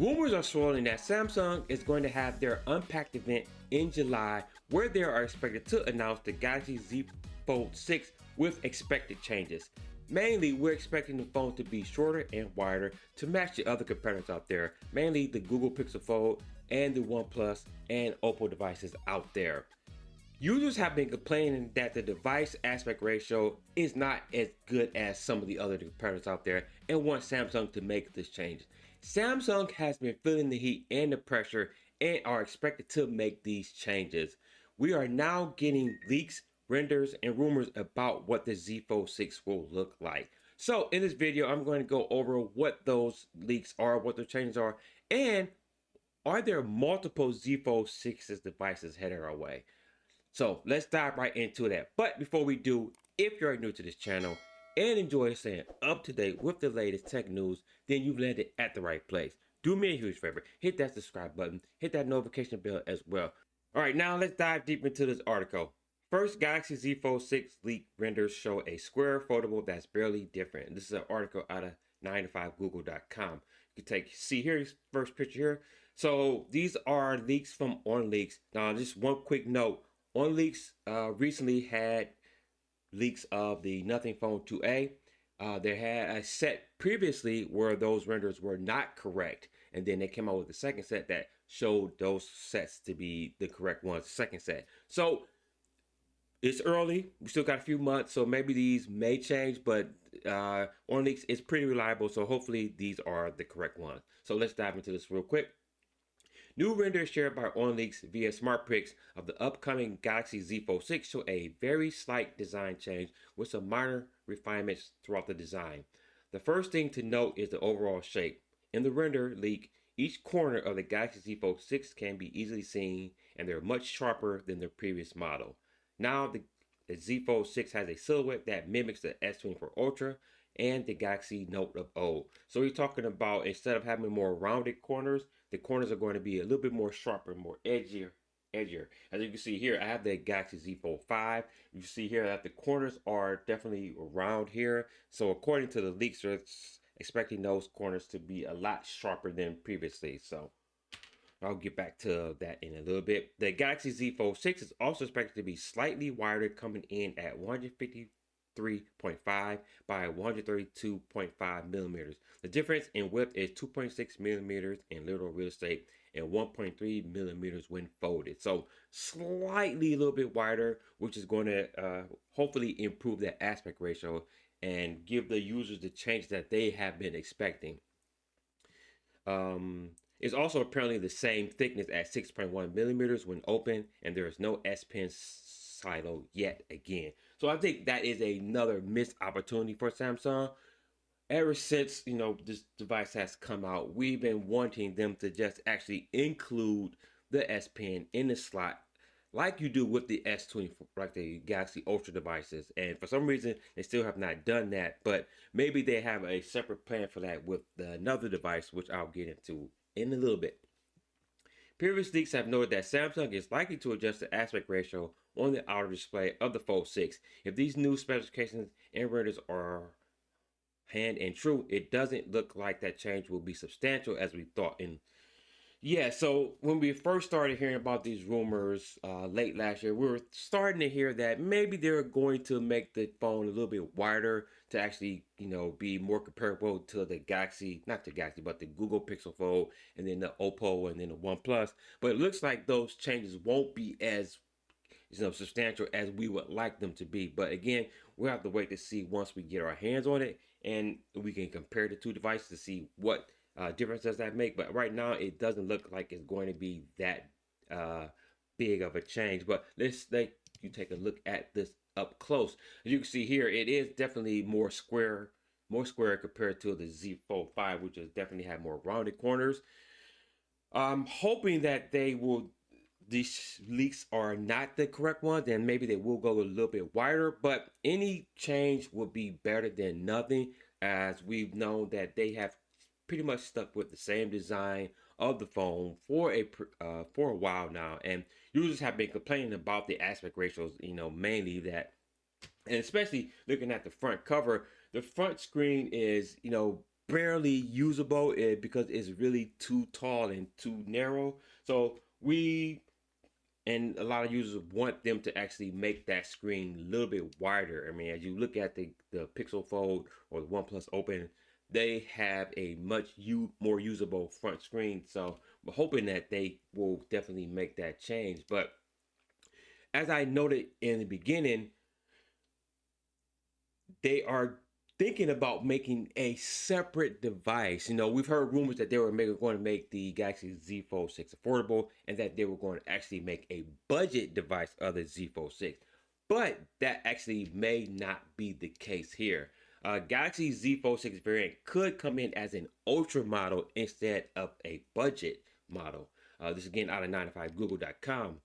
Rumors are swirling that Samsung is going to have their Unpacked event in July, where they are expected to announce the Galaxy Z Fold 6 with expected changes. Mainly, we're expecting the phone to be shorter and wider to match the other competitors out there, mainly the Google Pixel Fold and the OnePlus and Oppo devices out there. Users have been complaining that the device aspect ratio is not as good as some of the other competitors out there and want Samsung to make this change. Samsung has been feeling the heat and the pressure and are expected to make these changes. We are now getting leaks, renders, and rumors about what the Z Fold 6 will look like. So in this video, I'm going to go over what those leaks are, what the changes are, and are there multiple Z Fold 6's devices headed our way? So let's dive right into that. But before we do, if you're new to this channel and enjoy staying up to date with the latest tech news, then you've landed at the right place. Do me a huge favor, hit that subscribe button, hit that notification bell as well. All right, now let's dive deep into this article. First, Galaxy Z Fold 6 leak renders show a square foldable that's barely different. This is an article out of 9to5google.com. You can see here, first picture here. So these are leaks from OnLeaks. Now, just one quick note. OnLeaks recently had leaks of the Nothing Phone 2a. They had a set previously where those renders were not correct, and then they came out with the second set that showed those sets to be the correct ones, second set. So it's early, we still got a few months, so maybe these may change, but OnLeaks is pretty reliable, so hopefully these are the correct ones. So let's dive into this real quick. New renders shared by OnLeaks via SmartPix of the upcoming Galaxy Z Fold 6 show a very slight design change with some minor refinements throughout the design. The first thing to note is the overall shape. In the render leak, each corner of the Galaxy Z Fold 6 can be easily seen, and they're much sharper than the previous model. Now the Z Fold 6 has a silhouette that mimics the S24 Ultra and the Galaxy Note of old. So you're talking about, instead of having more rounded corners, the corners are going to be a little bit more sharper, more edgier. As you can see here, I have the Galaxy Z Fold 5. You see here that the corners are definitely round here. So according to the leaks, they're expecting those corners to be a lot sharper than previously. So I'll get back to that in a little bit. The Galaxy Z Fold 6 is also expected to be slightly wider, coming in at 153.5 by 132.5 millimeters. The difference in width is 2.6 millimeters in literal real estate and 1.3 millimeters when folded. So slightly a little bit wider, which is going to hopefully improve that aspect ratio and give the users the change that they have been expecting. It's also apparently the same thickness at 6.1 millimeters when open, and there is no S Pen silo yet again. So I think that is another missed opportunity for Samsung. Ever since, this device has come out, we've been wanting them to just actually include the S Pen in the slot like you do with the S24, like the Galaxy Ultra devices. And for some reason, they still have not done that, but maybe they have a separate plan for that with another device, which I'll get into in a little bit. Previous leaks have noted that Samsung is likely to adjust the aspect ratio on the outer display of the Fold 6. If these new specifications and renders are hand and true, it doesn't look like that change will be substantial as we thought. So when we first started hearing about these rumors late last year, we were starting to hear that maybe they're going to make the phone a little bit wider to actually, be more comparable to the Galaxy, not the Galaxy, but the Google Pixel Fold, and then the Oppo, and then the OnePlus. But it looks like those changes won't be as substantial as we would like them to be. But again, we'll have to wait to see once we get our hands on it, and we can compare the two devices to see what difference does that make. But right now, it doesn't look like it's going to be that big of a change. But let's let you take a look at this up close. As you can see here, it is definitely more square compared to the Z Fold 5, which has definitely had more rounded corners. I'm hoping that these leaks are not the correct ones, and maybe they will go a little bit wider, but any change would be better than nothing, as we've known that they have pretty much stuck with the same design of the phone for a while now, and users have been complaining about the aspect ratios, mainly that, and especially looking at the front cover, the front screen is, barely usable because it's really too tall and too narrow. So we and a lot of users want them to actually make that screen a little bit wider. I mean, as you look at the Pixel Fold or the OnePlus Open, they have a much more usable front screen. So we're hoping that they will definitely make that change. But as I noted in the beginning, they are thinking about making a separate device. You know, we've heard rumors that they were going to make the Galaxy Z Fold 6 affordable and that they were going to actually make a budget device of the Z Fold 6. But that actually may not be the case here. Galaxy Z Fold 6 variant could come in as an ultra model instead of a budget model. This again out of 9to5google.com.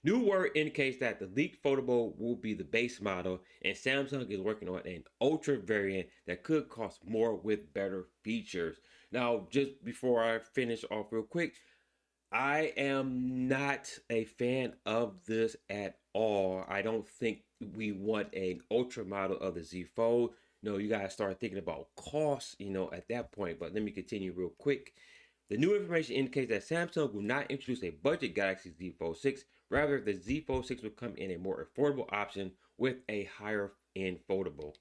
New word indicates that the leaked foldable will be the base model, and Samsung is working on an ultra variant that could cost more with better features. Now, just before I finish off real quick, I am not a fan of this at all. I don't think we want an ultra model of the Z Fold. No, you gotta start thinking about costs, at that point. But let me continue real quick. The new information indicates that Samsung will not introduce a budget Galaxy Z Fold 6. Rather, the Z Fold 6 will come in a more affordable option with a higher end foldable.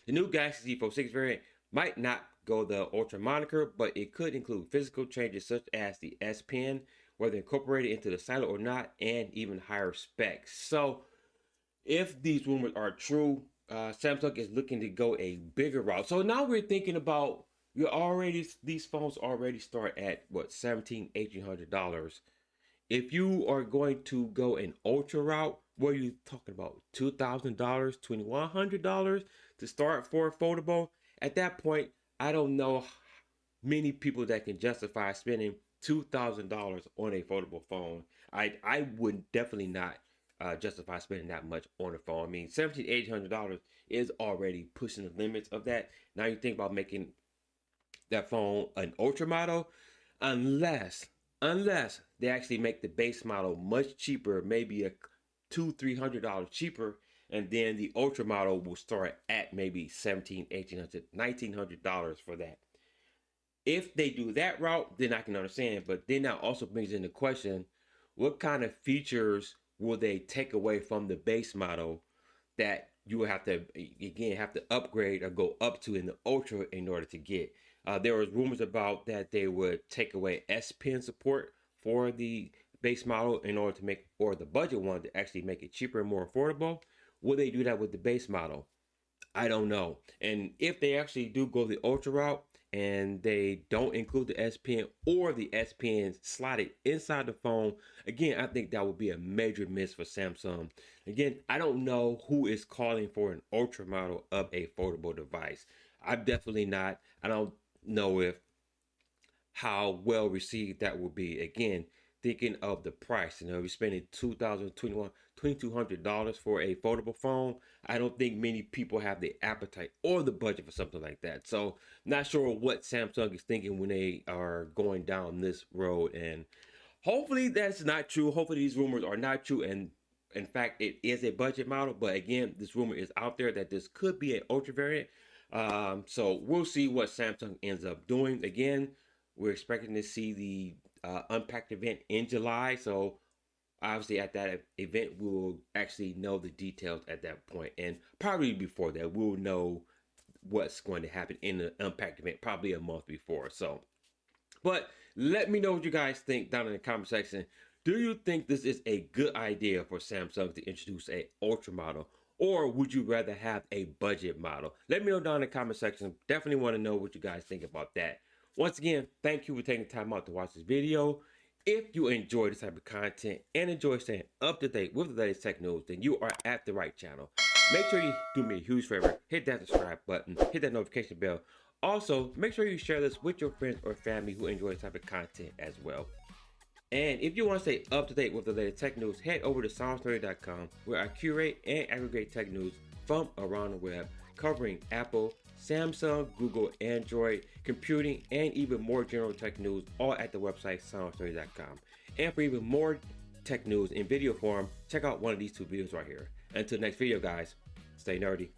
The new Galaxy Z Fold 6 variant might not go the Ultra moniker, but it could include physical changes such as the S Pen, whether incorporated into the silo or not, and even higher specs. So, if these rumors are true, Samsung is looking to go a bigger route. So now we're thinking about these phones already start at what, $1,700-$1,800. If you are going to go an ultra route, what are you talking about? $2,000, $2,100 to start for a foldable? At that point, I don't know many people that can justify spending $2,000 on a foldable phone. I would definitely not justify spending that much on a phone. I mean, $1,700-$1,800 is already pushing the limits of that. Now you think about making that phone an ultra model, unless they actually make the base model much cheaper, maybe a $200-$300 cheaper, and then the ultra model will start at maybe $1,700, $1,800, $1,900 for that. If they do that route, then I can understand. But then that also brings into question, what kind of features will they take away from the base model that you will have to upgrade or go up to in the ultra in order to get? There was rumors about that they would take away S Pen support for the base model in order to make, or the budget one to actually make it cheaper and more affordable. Will they do that with the base model? I don't know. And if they actually do go the ultra route and they don't include the S Pen or the S Pen slotted inside the phone, again, I think that would be a major miss for Samsung. Again, I don't know who is calling for an ultra model of a foldable device. I'm definitely not. I don't know if how well received that will be. Again, thinking of the price, we're spending $2,200 for a foldable phone. I don't think many people have the appetite or the budget for something like that. So not sure what Samsung is thinking when they are going down this road, and hopefully that's not true. Hopefully these rumors are not true, and in fact it is a budget model. But again, this rumor is out there that this could be an ultra variant. So we'll see what Samsung ends up doing. Again, we're expecting to see the Unpacked event in July. So obviously at that event, we'll actually know the details at that point. And probably before that, we'll know what's going to happen in the Unpacked event, probably a month before. So, but let me know what you guys think down in the comment section. Do you think this is a good idea for Samsung to introduce a ultra model? Or would you rather have a budget model? Let me know down in the comment section. Definitely want to know what you guys think about that. Once again, thank you for taking time out to watch this video. If you enjoy this type of content and enjoy staying up to date with the latest tech news, then you are at the right channel. Make sure you do me a huge favor. Hit that subscribe button. Hit that notification bell. Also, make sure you share this with your friends or family who enjoy this type of content as well. And if you want to stay up to date with the latest tech news, head over to SoundStory.com, where I curate and aggregate tech news from around the web, covering Apple, Samsung, Google, Android, computing, and even more general tech news, all at the website SoundStory.com. And for even more tech news in video form, check out one of these two videos right here. Until next video, guys, stay nerdy.